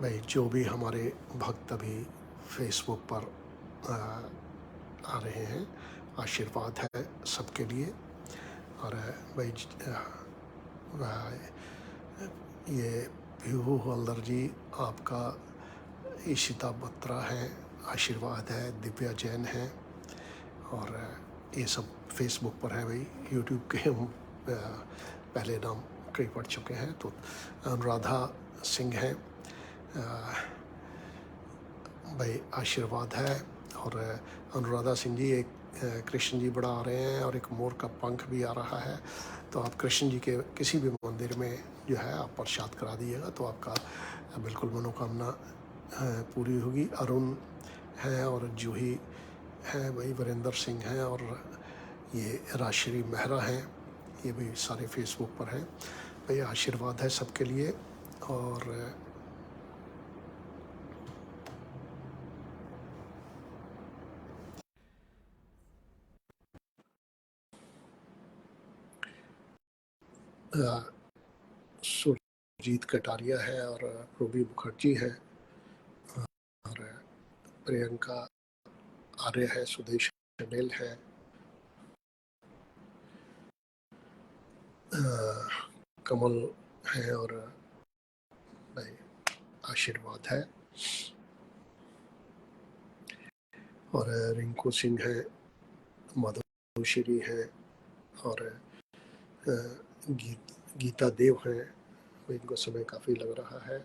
भाई जो भी हमारे भक्त अभी फेसबुक पर आ, आ रहे हैं, आशीर्वाद है सबके लिए। और भाई ये भिहू हल्दर जी, आपका ईशिता बत्रा है, आशीर्वाद है, दिव्या जैन है, और ये सब फेसबुक पर है भाई। यूट्यूब के हम पहले नाम कई पढ़ चुके हैं। तो अनुराधा सिंह है भाई, आशीर्वाद है। और अनुराधा सिंह जी, एक कृष्ण जी बड़ा आ रहे हैं और एक मोर का पंख भी आ रहा है। तो आप कृष्ण जी के किसी भी मंदिर में जो है आप प्रसाद करा दीजिएगा तो आपका बिल्कुल मनोकामना पूरी होगी। अरुण है और जूही है भाई, वीरेंद्र सिंह हैं, और ये राजश्री मेहरा हैं। ये भी सारे फेसबुक पर हैं भाई। आशीर्वाद है सबके लिए। और सुरजीत कटारिया है, और रूबी मुखर्जी है, और प्रियंका आर्य है, सुदेश चंडेल है, कमल है, और भाई आशीर्वाद है। और रिंकू सिंह है, मधुश्री है, और गीता देव है। इनको समय काफ़ी लग रहा है।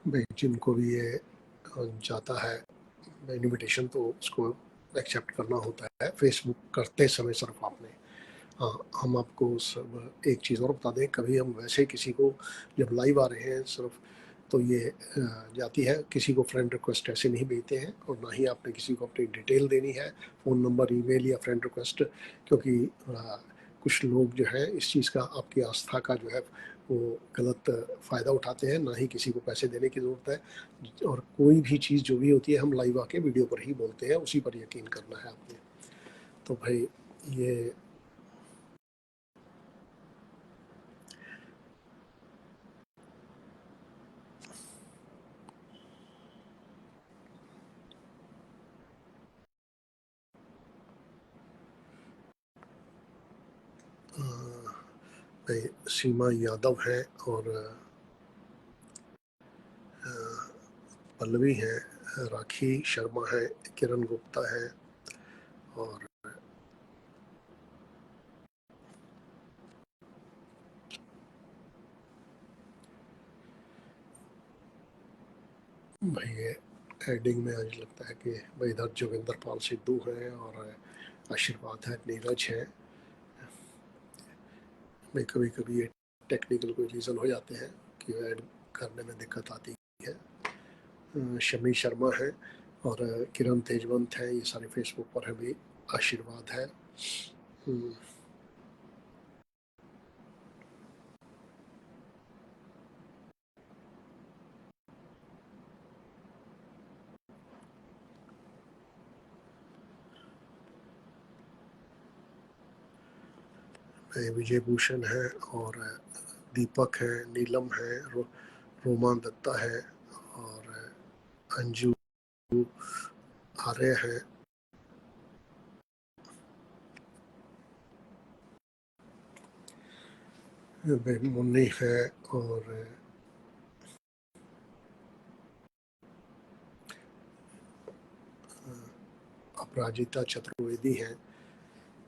भाई जिनको भी ये जाता है इनविटेशन, तो उसको एक्सेप्ट करना होता है फेसबुक करते समय। सिर्फ आपने, हाँ, हम आपको सब एक चीज़ और बता दें, कभी हम वैसे किसी को जब लाइव आ रहे हैं सिर्फ, तो ये जाती है, किसी को फ्रेंड रिक्वेस्ट ऐसे नहीं भेजते हैं, और ना ही आपने किसी को अपनी डिटेल देनी है, फ़ोन नंबर, ईमेल या फ्रेंड रिक्वेस्ट। क्योंकि कुछ लोग जो है इस चीज़ का, आपकी आस्था का जो है वो गलत फ़ायदा उठाते हैं। ना ही किसी को पैसे देने की ज़रूरत है। और कोई भी चीज़ जो भी होती है, हम लाइव आके वीडियो पर ही बोलते हैं, उसी पर यकीन करना है आपने। तो भाई ये भाई सीमा यादव है, और पल्लवी है, राखी शर्मा है, किरण गुप्ता है, और भाई ये एडिंग में आज लगता है कि भाई इधर जोगिंदर पाल सिद्धू है, और आशीर्वाद है, नीरज है। भाई कभी कभी ये टेक्निकल कोई रीज़न हो जाते हैं कि ऐड करने में दिक्कत आती है। शमी शर्मा है, और किरण तेजवंत है, ये सारे फेसबुक पर है भी। आशीर्वाद है। विजय भूषण है, और दीपक है, नीलम है, रोमा दत्ता है, और अंजू आर्य है, मुन्नी है, और अपराजिता चतुर्वेदी है,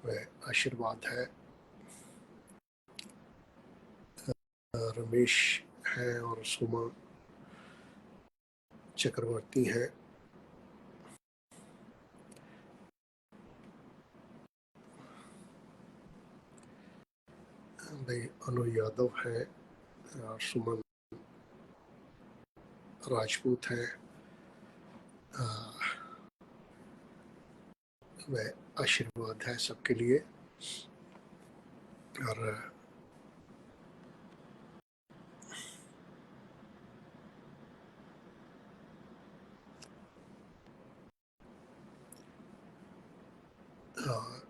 वह आशीर्वाद है। रमेश है, और सुमा चक्रवर्ती है। भाई अनु यादव है, और सुमन राजपूत है। वह आशीर्वाद है सबके लिए। और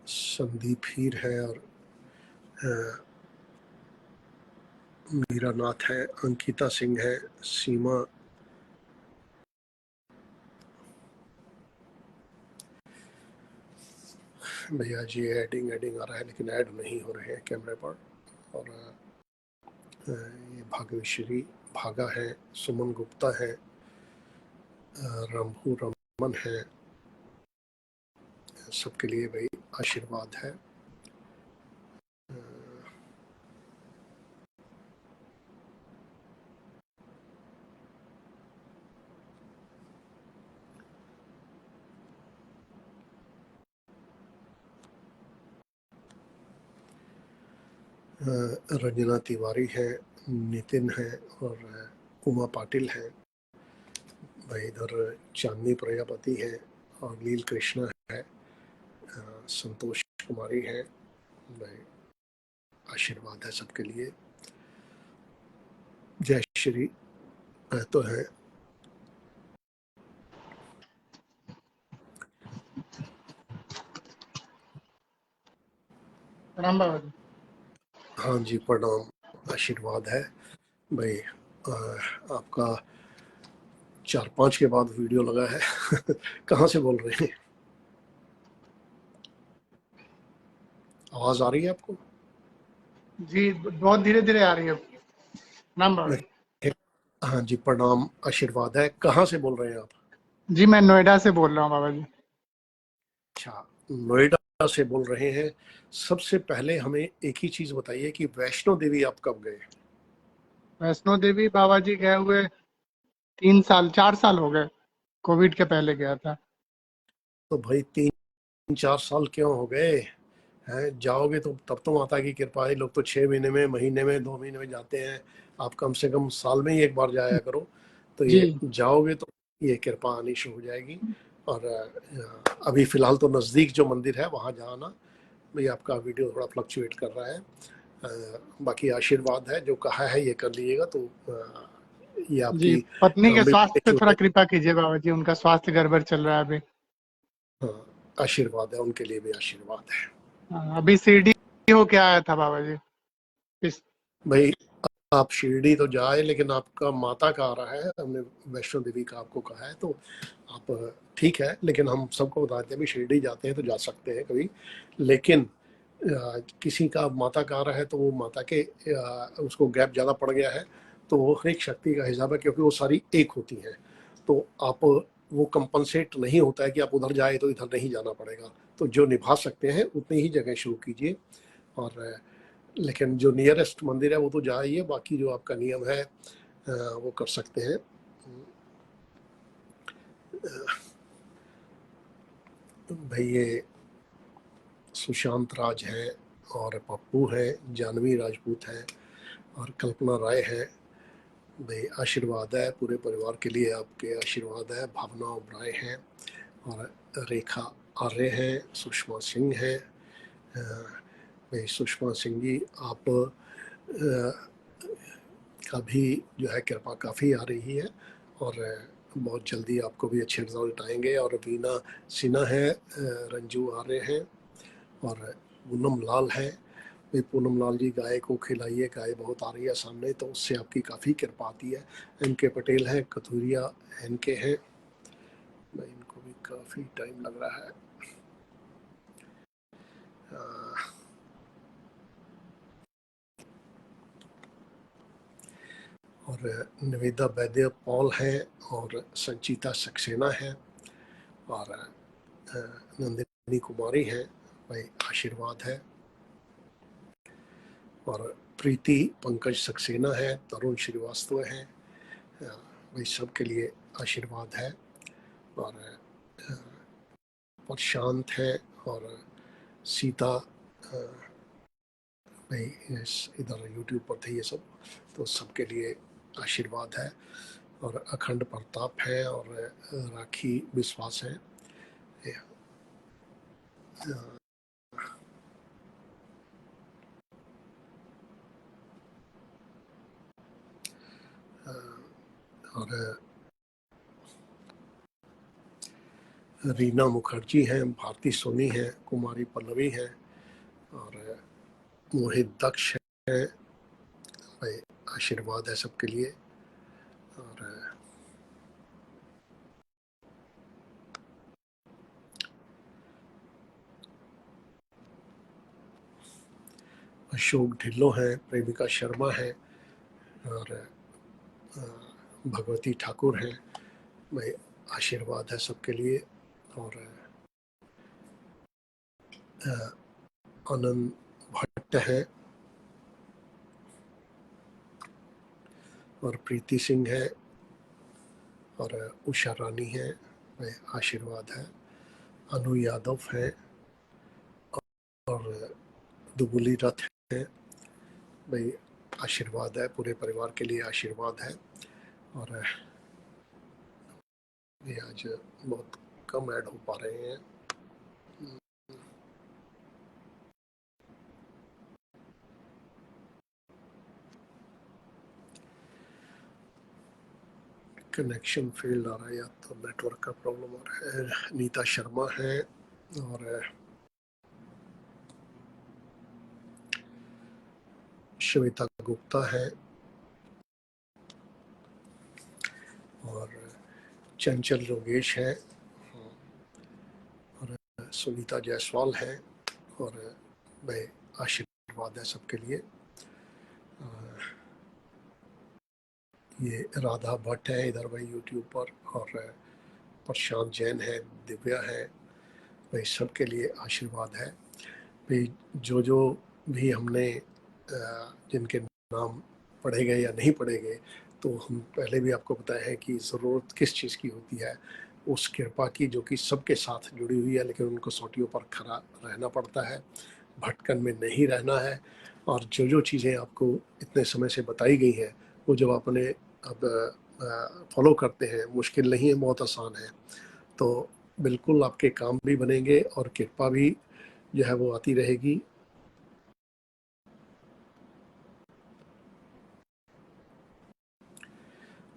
संदीप हीर है और मीरा नाथ है, अंकिता सिंह है, सीमा भैया जी एडिंग आ रहा है लेकिन ऐड नहीं हो रहे हैं कैमरे पर। और ये भाग्यश्री भागा है, सुमन गुप्ता है, रंभू रमन है, सबके लिए भाई आशीर्वाद है। रंजना तिवारी है, नितिन है और उमा पाटिल है भाई। इधर चांदनी प्रजापति है और नील कृष्णा है, संतोष कुमारी है भाई। आशीर्वाद है सबके लिए। जय श्री तो है। प्रणाम बाबा जी। हाँ जी प्रणाम, आशीर्वाद है भाई। आपका 4-5 के बाद वीडियो लगा है। कहाँ से बोल रहे हैं? आवाज आ रही है आपको? जी बहुत धीरे धीरे आ रही है। प्रणाम बाबा जी। हाँ जी प्रणाम, आशीर्वाद है। कहाँ से बोल रहे हैं आप? जी मैं नोएडा से बोल रहा हूँ बाबा जी। अच्छा, नोएडा से बोल रहे हैं। सबसे पहले हमें एक ही चीज बताइए कि वैष्णो देवी आप कब गए? वैष्णो देवी बाबा जी गए हुए 4 साल हो गए। कोविड के पहले गया था। तो भाई 3-4 साल क्यों हो गए हैं? जाओगे तो तब तो माता की कृपा है। लोग तो 6 महीने में, महीने में, 2 महीने में जाते हैं। आप कम से कम साल में ही एक बार जाया करो। तो जी ये जाओगे तो ये कृपा आनी शुरू हो जाएगी। और अभी फिलहाल तो नज़दीक जो मंदिर है वहाँ जाना। भाई आपका वीडियो थोड़ा फ्लक्चुएट कर रहा है। बाकी आशीर्वाद है, जो कहा है ये कर लीजिएगा। तो ये जी आपकी पत्नी के काम भी स्वास्थ्य पे थोड़ा छूटे। कृपा कीजिए बाबा जी, उनका स्वास्थ्य गड़बड़ चल रहा है अभी। हाँ, आशीर्वाद है, उनके लिए भी आशीर्वाद है अभी शिरडी होके आया था बाबा जी। इस भाई। आप शिरडी तो जाए, लेकिन आपका माता का आ रहा है, हमने वैष्णो देवी का आपको कहा है। तो आप ठीक है, लेकिन हम सबको बताते हैं भी शिरडी जाते हैं तो जा सकते हैं कभी। लेकिन किसी का माता का आ रहा है तो वो माता के उसको गैप ज़्यादा पड़ गया है। तो वो हर एक शक्ति का हिसाब है, क्योंकि वो सारी एक होती हैं। तो आप वो कंपनसेट नहीं होता है कि आप उधर जाए तो इधर नहीं जाना पड़ेगा। तो जो निभा सकते हैं उतनी ही जगह शुरू कीजिए। और लेकिन जो नियरेस्ट मंदिर है वो तो जाइए। बाकी जो आपका नियम है वो कर सकते हैं। भाई ये सुशांत राज है और पप्पू है, जानवी राजपूत है और कल्पना राय है भाई। आशीर्वाद है पूरे परिवार के लिए, आपके आशीर्वाद है। भावना ओबराय हैं और रेखा आर्य हैं, सुषमा सिंह हैं भाई। सुषमा सिंह जी, आप का भी जो है कृपा काफ़ी आ रही है और बहुत जल्दी आपको भी अच्छे रिजल्ट आएंगे। और वीना सिन्हा है, रंजू आर्य हैं और पूनम लाल है भाई। पूनम लाल जी, गाय को खिलाइए, गाय बहुत आ रही है सामने, तो उससे आपकी काफ़ी कृपा आती है। एम.के. पटेल हैं, कथुरिया एन.के. हैं भाई। इनको भी काफ़ी टाइम लग रहा है। और निवेदा वैद्य पॉल हैं और संचिता सक्सेना है और नंदिनी कुमारी हैं भाई। आशीर्वाद है। और प्रीति पंकज सक्सेना है, तरुण श्रीवास्तव हैं भाई। सबके लिए आशीर्वाद है। और प्रशांत है और सीता भाई इधर यूट्यूब पर थे ये सब। तो सबके लिए आशीर्वाद है। और अखंड प्रताप है और राखी विश्वास है। और रीना मुखर्जी हैं, भारती सोनी हैं, कुमारी पल्लवी हैं और मोहित दक्ष है। भाई आशीर्वाद है सबके लिए। और अशोक ढिल्लो हैं, प्रेमिका शर्मा है और भगवती ठाकुर हैं। भाई आशीर्वाद है सबके लिए। और आनंद भट्ट है और प्रीति सिंह है और उषा रानी है। भाई आशीर्वाद है। अनु यादव है और दुबुली रथ है। भाई आशीर्वाद है, पूरे परिवार के लिए आशीर्वाद है। और ये आज बहुत कम ऐड हो पा रहे हैं। कनेक्शन फेल्ड आ रहा है या तो नेटवर्क का प्रॉब्लम आ रहा है। नीता शर्मा है और श्वेता गुप्ता है और चंचल योगेश है और सुनीता जायसवाल है और भाई आशीर्वाद है सबके लिए। ये राधा भट्ट है इधर भाई यूट्यूब पर और प्रशांत जैन है, दिव्या है। भाई सबके लिए आशीर्वाद है। भाई जो भी हमने जिनके नाम पढ़े गए या नहीं पढ़े गए, तो हम पहले भी आपको बताया है कि ज़रूरत किस चीज़ की होती है, उस कृपा की जो कि सबके साथ जुड़ी हुई है, लेकिन उनको सोटियों पर खड़ा रहना पड़ता है, भटकन में नहीं रहना है। और जो चीज़ें आपको इतने समय से बताई गई हैं, वो जब आपने अब फॉलो करते हैं, मुश्किल नहीं है, बहुत आसान है, तो बिल्कुल आपके काम भी बनेंगे और कृपा भी जो है वो आती रहेगी।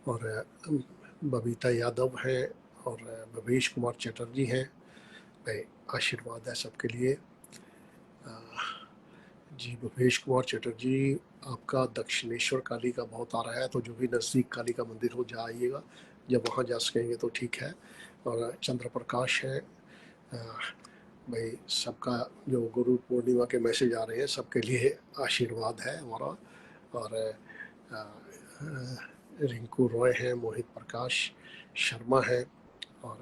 और बबीता यादव हैं और भवेश कुमार चटर्जी हैं। भाई आशीर्वाद है सबके लिए। जी भवेश कुमार चटर्जी, आपका दक्षिणेश्वर काली का बहुत आ रहा है, तो जो भी नज़दीक काली का मंदिर हो जा आइएगा, जब वहाँ जा सकेंगे तो ठीक है। और चंद्र प्रकाश है। भाई सबका जो गुरु पूर्णिमा के मैसेज आ रहे हैं, सबके लिए आशीर्वाद है हमारा। और रिंकू रॉय हैं, मोहित प्रकाश शर्मा है और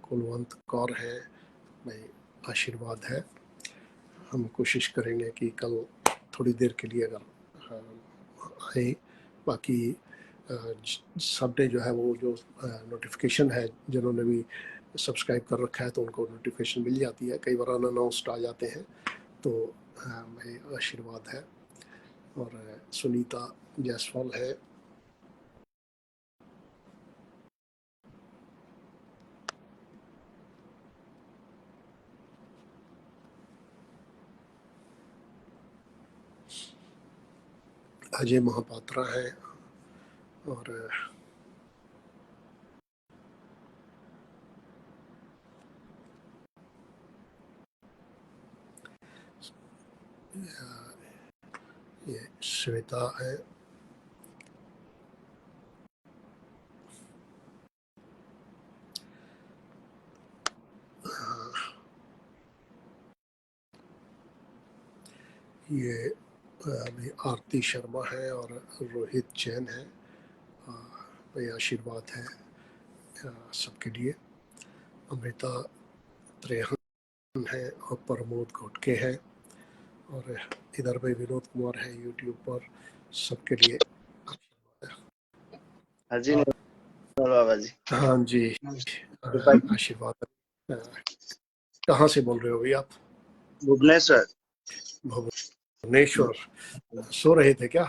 कुलवंत कौर है। भाई आशीर्वाद है। हम कोशिश करेंगे कि कल थोड़ी देर के लिए अगर आए। बाकी सब ने जो है वो जो नोटिफिकेशन है, जिन्होंने भी सब्सक्राइब कर रखा है तो उनको नोटिफिकेशन मिल जाती है। कई बार अनअनाउंस्ड आ जाते हैं, तो भाई आशीर्वाद है। और सुनीता जायसवाल है। अजय महापात्रा है और ये श्वेता है। ये अभी आरती शर्मा है और रोहित जैन है। भाई आशीर्वाद है सबके लिए। अमृता त्रेहन है और प्रमोद घोटके है और इधर भाई विनोद कुमार है यूट्यूब पर। सबके लिए हाँ जी बाबा जी। हाँ जी आशीर्वाद। कहाँ से बोल रहे हो भाई आप? भुवनेश्वर। भुवनेश्वर। सो रहे थे क्या?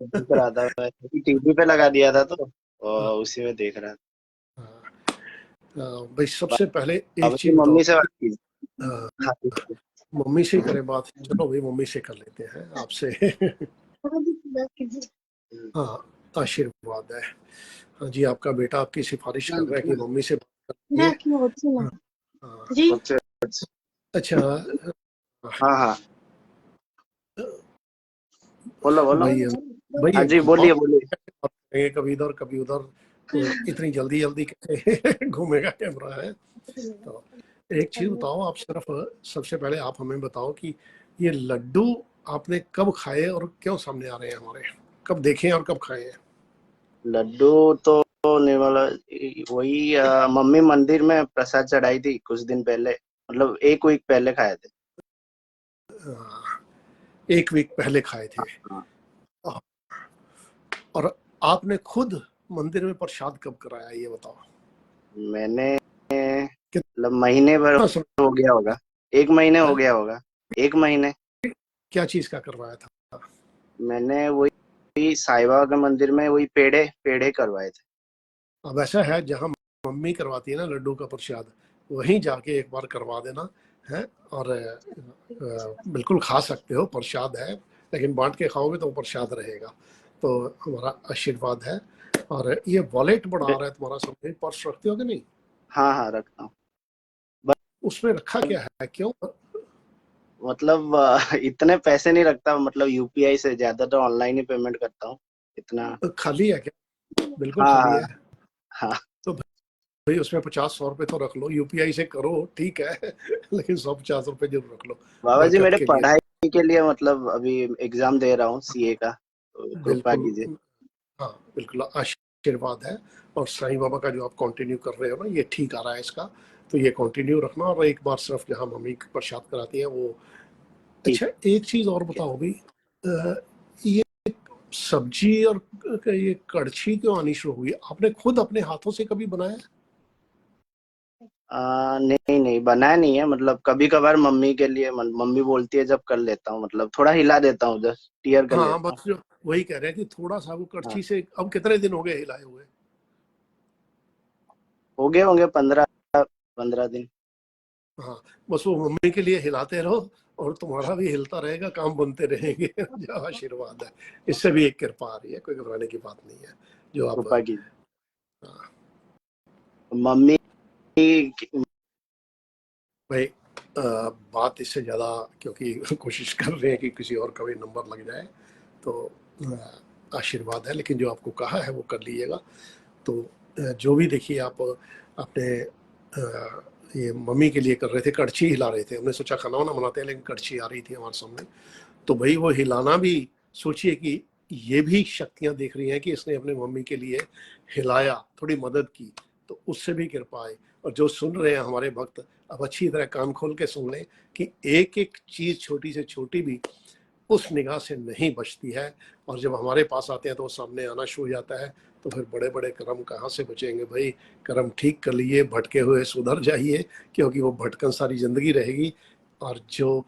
देख रहा था, टीवी पे लगा दिया था तो उसी में देख रहा था। भाई सबसे पहले एक चीज मम्मी से बात की। मम्मी से ही करें बात। चलो भाई मम्मी से कर लेते हैं आपसे। हाँ, आशीर्वाद है। हाँ जी, आपका बेटा आपकी सिफारिश कर रहा है कि मम्मी से बात करनी है। हाँ, हाँ, अच्छा अच्छा। हाँ हाँ, बोलो बोलो। भाई भाई हाँ एक जी, बताओ, बोलिए बोलिए। बात करेंगे कभी इधर कभी उधर, तो इतनी जल्दी जल्दी कैसे घूमेगा कैमरा है। तो एक चीज बताओ आप, सिर्फ सबसे पहले आप हमें बताओ कि ये लड्डू आपने कब खाए और क्यों सामने आ रहे हैं हमारे, कब देखे हैं और कब खाए हैं। लड्डू तो नहीं, मतलब वही मम्मी मंदिर में प्रसाद चढ़ाई थी कुछ दिन पहले, मतलब एक वीक पहले खाए थे। हाँ, एक वीक पहले खाए थे। हाँ। और आपने खुद मंदिर में प्रसाद कब कराया ये बताओ। मैंने मतलब महीने भर कितना समय हो गया होगा, एक महीने हो है? गया होगा, एक महीने। क्या चीज का करवाया था। मैंने वही साईं बाबा के मंदिर में वही पेड़े पेड़े करवाए थे। अब ऐसा है, जहाँ मम्मी करवाती है ना लड्डू का प्रसाद, वहीं जाके एक बार करवा देना है। और बिल्कुल खा सकते हो, प्रसाद है, लेकिन बांट के खाओगे तो वो प्रसाद रहेगा। तो हमारा आशीर्वाद है। और ये वॉलेट बड़ा आ रहा है तुम्हारा, समझे पर्स रखते हो कि नहीं। हाँ हाँ, रखता हूँ। उसमें रखा क्या है, क्यों। मतलब इतने पैसे नहीं रखता, मतलब यूपीआई से ज्यादा तो ऑनलाइन ही पेमेंट करता हूँ इतना। खाली है क्या। बिल्कुल खाली हाँ है। हाँ। तो भाई उसमें 50-100 रुपए तो रख लो, यूपीआई से करो ठीक है लेकिन 150 रुपए जरूर रख लो, बाबा जी, बरकत मेरे के लिए। पढ़ाई के लिए मतलब अभी एग्जाम दे रहा हूँ सीए का, तो कृपा बिल्कुल। कीजिए। हाँ, बिल्कुल आशीर्वाद है। और साईं बाबा का जो आप कंटिन्यू कर रहे हो ना, ये ठीक आ रहा है इसका। तो ये कंटिन्यू रखना, और एक बार सिर्फ जहाँ मम्मी प्रसाद कराती है वो। ठीक अच्छा, एक चीज और है। बताओ भाई, ये सब्जी और ये कड़छी क्यों आनी शुरू हुई, आपने खुद अपने हाथों से कभी बनाया। नहीं नहीं, बनाया नहीं है, मतलब कभी कभार मम्मी के लिए, मम्मी बोलती है जब कर लेता हूँ, मतलब थोड़ा हिला देता हूँ, जस्ट टीयर कर हाँ, लेता हूँ। बस जो वही कह रहे हैं कि थोड़ा सा वो हाँ, कड़छी से, अब कितने दिन हो गए हिलाए हुए। हो गए होंगे 15 15 दिन। हाँ, बस वो मम्मी के लिए हिलाते रहो, और तुम्हारा भी हिलता रहेगा, काम बनते रहेंगे जो आशीर्वाद है। इससे भी एक कृपा आ रही है, कोई घबराने की बात नहीं है। जो आप, कृपा कीजिए। हाँ, मम्मी भाई बात इससे ज़्यादा, क्योंकि कोशिश कर रहे हैं कि किसी और का भी नंबर लग जाए, तो आशीर्वाद है, लेकिन जो आपको कहा है वो कर लीजिएगा। तो जो भी देखिए आप अपने ये मम्मी के लिए कर रहे थे, कड़छी हिला रहे थे, हमने सोचा खाना वाना बनाते हैं, लेकिन कड़छी आ रही थी हमारे सामने। तो भाई वो हिलाना भी, सोचिए कि ये भी शक्तियां देख रही हैं कि इसने अपने मम्मी के लिए हिलाया, थोड़ी मदद की, तो उससे भी कृपा आई। और जो सुन रहे हैं हमारे भक्त, अब अच्छी तरह कान खोल के सुन लें कि एक एक चीज छोटी से छोटी भी उस निगाह से नहीं बचती है। और जब हमारे पास आते हैं तो वो सामने आना शुरू हो जाता है। तो फिर बड़े बड़े कर्म कहाँ से बचेंगे भाई। कर्म ठीक कर लिए, भटके हुए सुधर जाइए, क्योंकि वो भटकन सारी जिंदगी रहेगी। और जो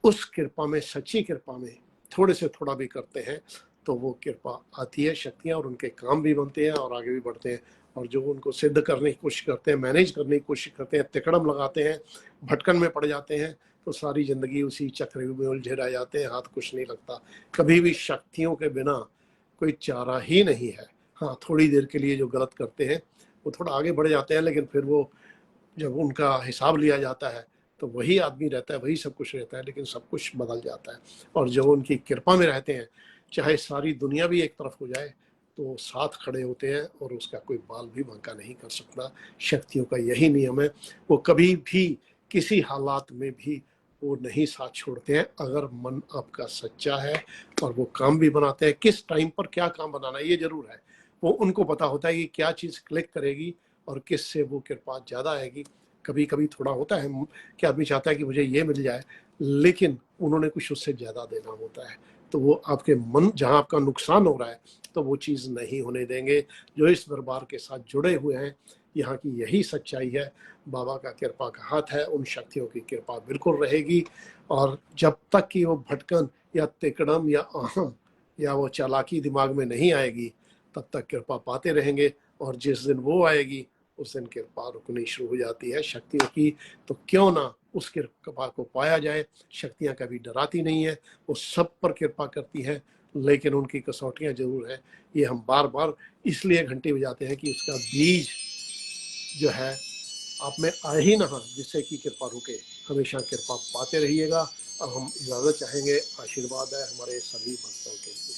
उस कृपा में, सच्ची कृपा में थोड़े से थोड़ा भी करते हैं, तो वो कृपा आती है, शक्तियाँ, और उनके काम भी बनते हैं और आगे भी बढ़ते हैं। और जो उनको सिद्ध करने की कोशिश करते हैं, मैनेज करने की कोशिश करते हैं, तिकड़म लगाते हैं, भटकन में पड़ जाते हैं, तो सारी जिंदगी उसी चक्र में उलझे रह जाते हैं, हाथ कुछ नहीं लगता। कभी भी शक्तियों के बिना कोई चारा ही नहीं है। हाँ, थोड़ी देर के लिए जो गलत करते हैं वो थोड़ा आगे बढ़ जाते हैं, लेकिन फिर वो जब उनका हिसाब लिया जाता है तो वही आदमी रहता है, वही सब कुछ रहता है, लेकिन सब कुछ बदल जाता है। और जब उनकी कृपा में रहते हैं, चाहे सारी दुनिया भी एक तरफ हो जाए, तो साथ खड़े होते हैं, और उसका कोई बाल भी बांका नहीं कर सकता। शक्तियों का यही नियम है, वो कभी भी किसी हालात में भी वो नहीं साथ छोड़ते हैं, अगर मन आपका सच्चा है। और वो काम भी बनाते हैं, किस टाइम पर क्या काम बनाना है ये जरूर है, वो उनको पता होता है कि क्या चीज़ क्लिक करेगी और किससे वो कृपा ज़्यादा आएगी। कभी कभी थोड़ा होता है कि आदमी चाहता है कि मुझे ये मिल जाए, लेकिन उन्होंने कुछ उससे ज़्यादा देना होता है, तो वो आपके मन, जहाँ आपका नुकसान हो रहा है, तो वो चीज़ नहीं होने देंगे। जो इस दरबार के साथ जुड़े हुए हैं, यहाँ की यही सच्चाई है। बाबा का कृपा का हाथ है, उन शक्तियों की कृपा बिल्कुल रहेगी। और जब तक कि वो भटकन या तिकड़म या अहम या वो चालाकी दिमाग में नहीं आएगी, तब तक कृपा पाते रहेंगे। और जिस दिन वो आएगी, उस दिन कृपा रुकनी शुरू हो जाती है शक्तियों की। तो क्यों ना उस कृपा को पाया जाए। शक्तियां कभी डराती नहीं है, वो सब पर कृपा करती हैं, लेकिन उनकी कसौटियां जरूर है। ये हम बार बार इसलिए घंटी बजाते हैं कि उसका बीज जो है आप में आ ही ना, जिससे कि कृपा रुके। हमेशा कृपा पाते रहिएगा। अब हम इजाजत चाहेंगे। आशीर्वाद है हमारे सभी भक्तों के लिए।